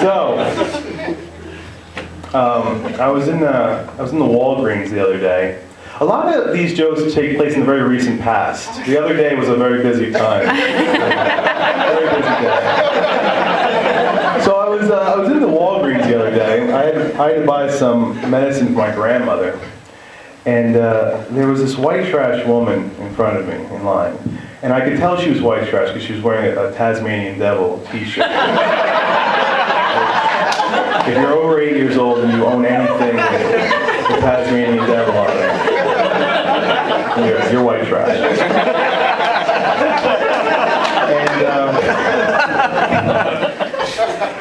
So, I was in the Walgreens the other day. A lot of these jokes take place in the very recent past. The other day was a very busy time. Very busy day. So I was in the Walgreens the other day. I had to buy some medicine for my grandmother. And there was this white trash woman in front of me in line. And I could tell she was white trash because she was wearing a Tasmanian Devil t-shirt. If you're over 8 years old and you own anything with the Tasmanian Devil on it, you're white trash.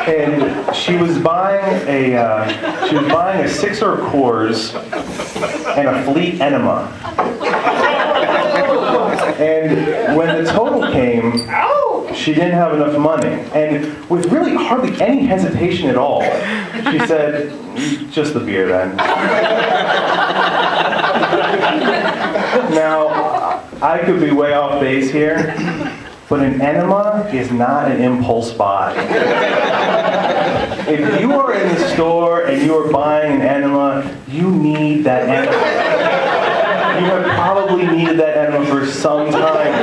And she was buying a 6er Coors and a Fleet enema. And when the total came, she didn't have enough money. And with really hardly any hesitation at all, she said, "Just the beer then." Now, I could be way off base here, but an enema is not an impulse buy. If you are in the store and you are buying an enema, you need that enema. You have probably needed that enema for some time.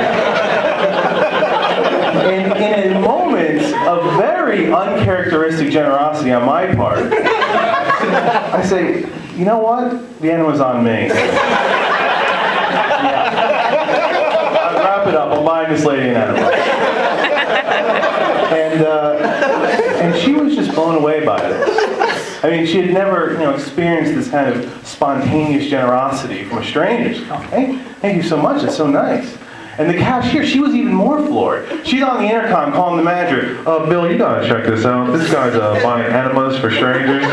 And in a moment of very uncharacteristic generosity on my part, I say, "You know what? The enema's on me." I'll wrap it up. I'm buying this lady an enema. And she was just blown away by this. I mean, she had never, experienced this kind of spontaneous generosity from a stranger. She goes, "Hey, thank you so much. It's so nice." And the cashier, she was even more floored. She's on the intercom calling the manager, "Bill, you gotta check this out. This guy's buying enemas for strangers."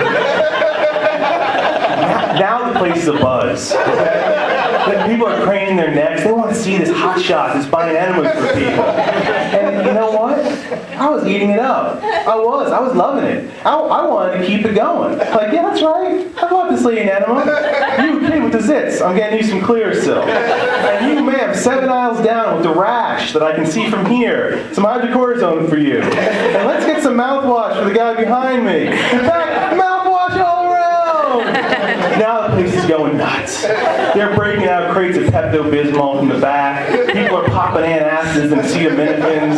Now the place is abuzz. People are craning their necks. They want to see this hotshot that's buying enemas for people. And you know what? I was eating it up. I was loving it. I wanted to keep it going. Like, yeah, that's right. I bought this lady an enema. You kid with the zits, I'm getting you some Clearasil. And you, ma'am, 7 aisles down with the rash that I can see from here. Some hydrocortisone for you. And let's get some mouthwash for the guy behind me. In fact, mouthwash all around. Now the place is going nuts. They're breaking out crates of Pepto-Bismol from the back. People are popping antacids and acetaminophen.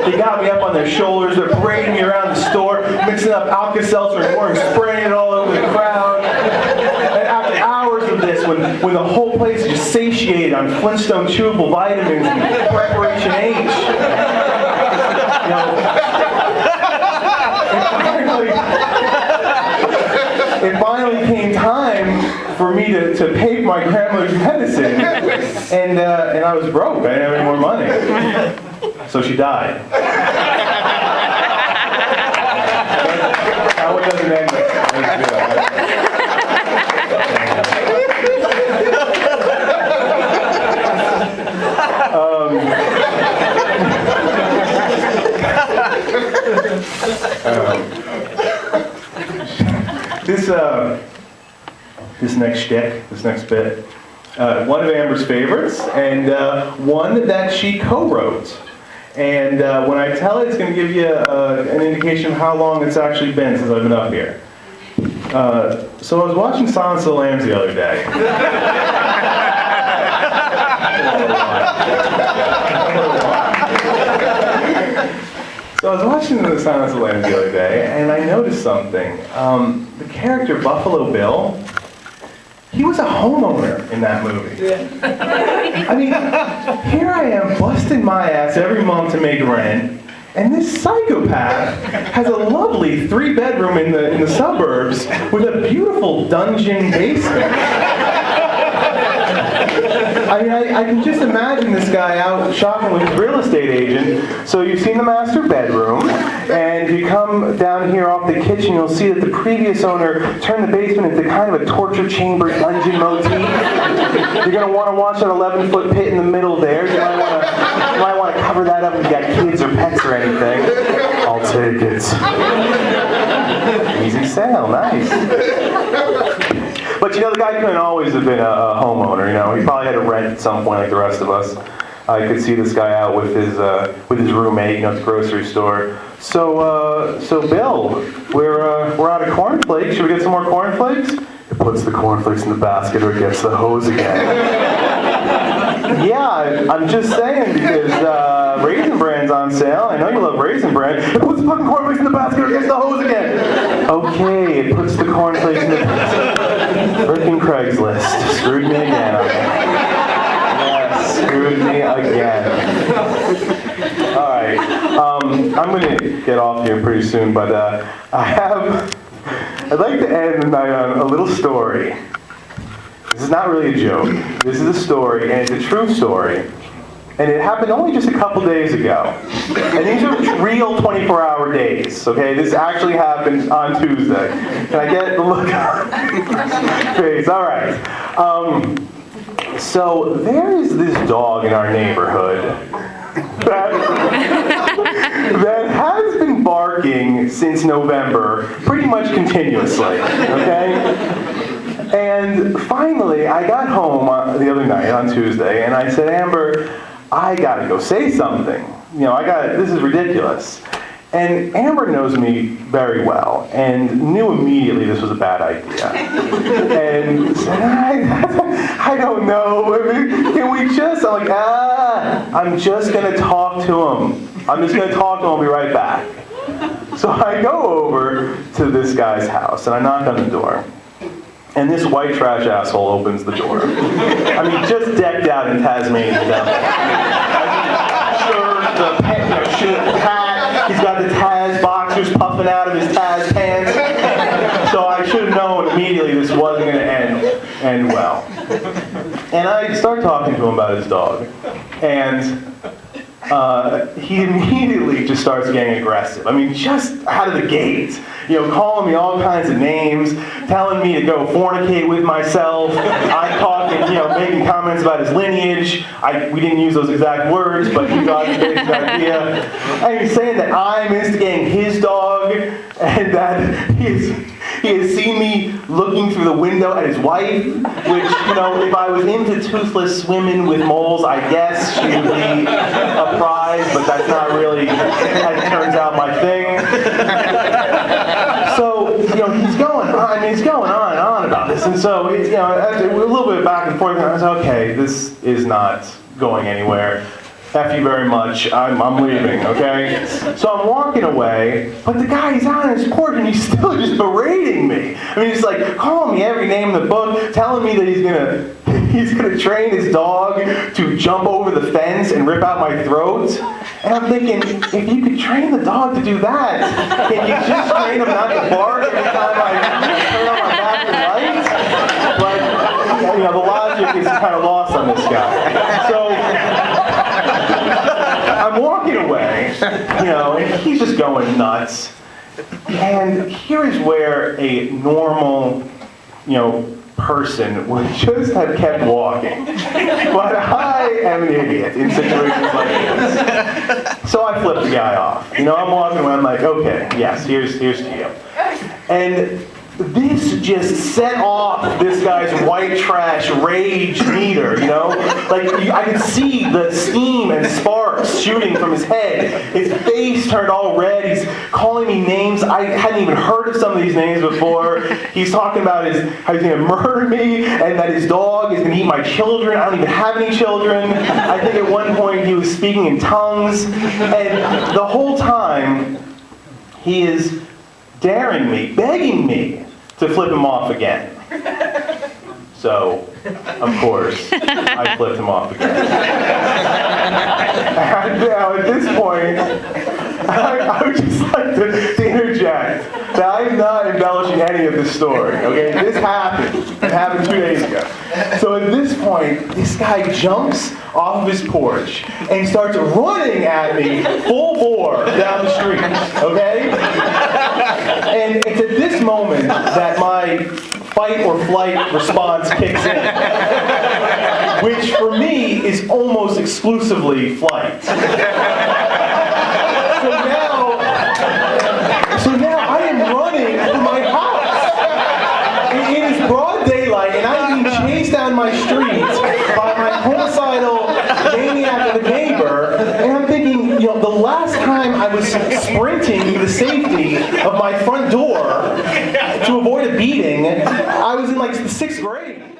They got me up on their shoulders. They're parading me around the store, mixing up Alka-Seltzer and pouring, spraying it all over the crowd. And after hours of this, when the whole place is just satiated on Flintstone chewable vitamins and Preparation H, it finally came time for me to pay for my grandmother's medicine, and I was broke. I didn't have any more money, so she died. That one doesn't end. This next shtick, this next bit, one of Amber's favorites, and one that she co-wrote. And when I tell it, it's going to give you an indication of how long it's actually been since I've been up here. So I was watching Silence of the Lambs the other day. So I was watching the Silence of the Lambs the other day, and I noticed something. The character Buffalo Bill, he was a homeowner in that movie. I mean, here I am busting my ass every month to make rent, and this psychopath has a lovely 3-bedroom in the suburbs with a beautiful dungeon basement. I mean, I can just imagine this guy out shopping with his real estate agent. So you've seen the master bedroom, and if you come down here off the kitchen, you'll see that the previous owner turned the basement into kind of a torture chamber dungeon motif. You're going to want to watch that 11-foot pit in the middle there. You might want to cover that up if you got kids or pets or anything. I'll take it. Easy sale, nice. But the guy couldn't always have been a homeowner, He probably had to rent at some point like the rest of us. I could see this guy out with his roommate, at the grocery store. So Bill, we're out of cornflakes. Should we get some more cornflakes? It puts the cornflakes in the basket or it gets the hose again. Yeah, I'm just saying because Raisin Bran's on sale. I know you love Raisin Bran. It puts the fucking cornflakes in the basket or it gets the hose again. Okay, it puts the cornflakes in the basket. Frickin' Craigslist. Screwed me again. Screwed me again. All right, I'm going to get off here pretty soon, but I'd like to end the night on a little story. This is not really a joke. This is a story, and it's a true story. And it happened only just a couple days ago. And these are real 24-hour days, okay? This actually happened on Tuesday. Can I get the look on your face? All right. So there is this dog in our neighborhood that has been barking since November, pretty much continuously, okay? And finally, I got home the other night on Tuesday, and I said, Amber, I gotta go say something. This is ridiculous. And Amber knows me very well and knew immediately this was a bad idea. And said, I don't know. Can we just? I'm like, I'm just gonna talk to him. I'm just gonna talk to him. I'll be right back. So I go over to this guy's house and I knock on the door. And this white trash asshole opens the door. I mean, just decked out in Tasmanian devil. Shirt, hat. He's got the Taz boxers puffing out of his Taz pants. So I should have known immediately this wasn't going to end well. And I start talking to him about his dog. And he immediately just starts getting aggressive. I mean, just out of the gate. Calling me all kinds of names, telling me to go fornicate with myself. I'm talking, making comments about his lineage. We didn't use those exact words, but he got the basic idea. And he's saying that I'm instigating his dog, and that he has seen me looking through the window at his wife, which, if I was into toothless women with moles, I guess she would be a prize, but that's not really, as it turns out, my thing. So, he's going on and on about this. And so, after a little bit back and forth, I was okay, this is not going anywhere. F you very much, I'm leaving, okay? So I'm walking away, but the guy, he's out on his porch and he's still just berating me. I mean, he's like calling me every name in the book, telling me that he's gonna train his dog to jump over the fence and rip out my throat. And I'm thinking, if you could train the dog to do that, can you just train him not to bark every time I turn on my back and lights? But, the logic is kind of lost on this guy. So, I'm walking away, and he's just going nuts. And here is where a normal, person would just have kept walking. But I am an idiot in situations like this. So I flip the guy off. I'm walking away, I'm like, okay, yes, here's to you. And this just set off this guy's white trash rage meter, I could see the steam and sparks shooting from his head. His face turned all red. He's calling me names. I hadn't even heard of some of these names before. He's talking about how he's going to murder me and that his dog is going to eat my children. I don't even have any children. I think at one point he was speaking in tongues. And the whole time, he is daring me, begging me to flip him off again. So, of course, I flipped him off again. And now, at this point, I would just like to interject that I'm not embellishing any of this story, okay? This happened. It happened 2 days ago. So at this point, this guy jumps off of his porch and starts running at me full bore down the street, okay? And it's at this moment that my fight or flight response kicks in, which for me is almost exclusively flight. So now I am running to my house. It is broad daylight, and I'm being chased down my street by my homicidal maniac of a sprinting to the safety of my front door to avoid a beating. I was in like the 6th grade.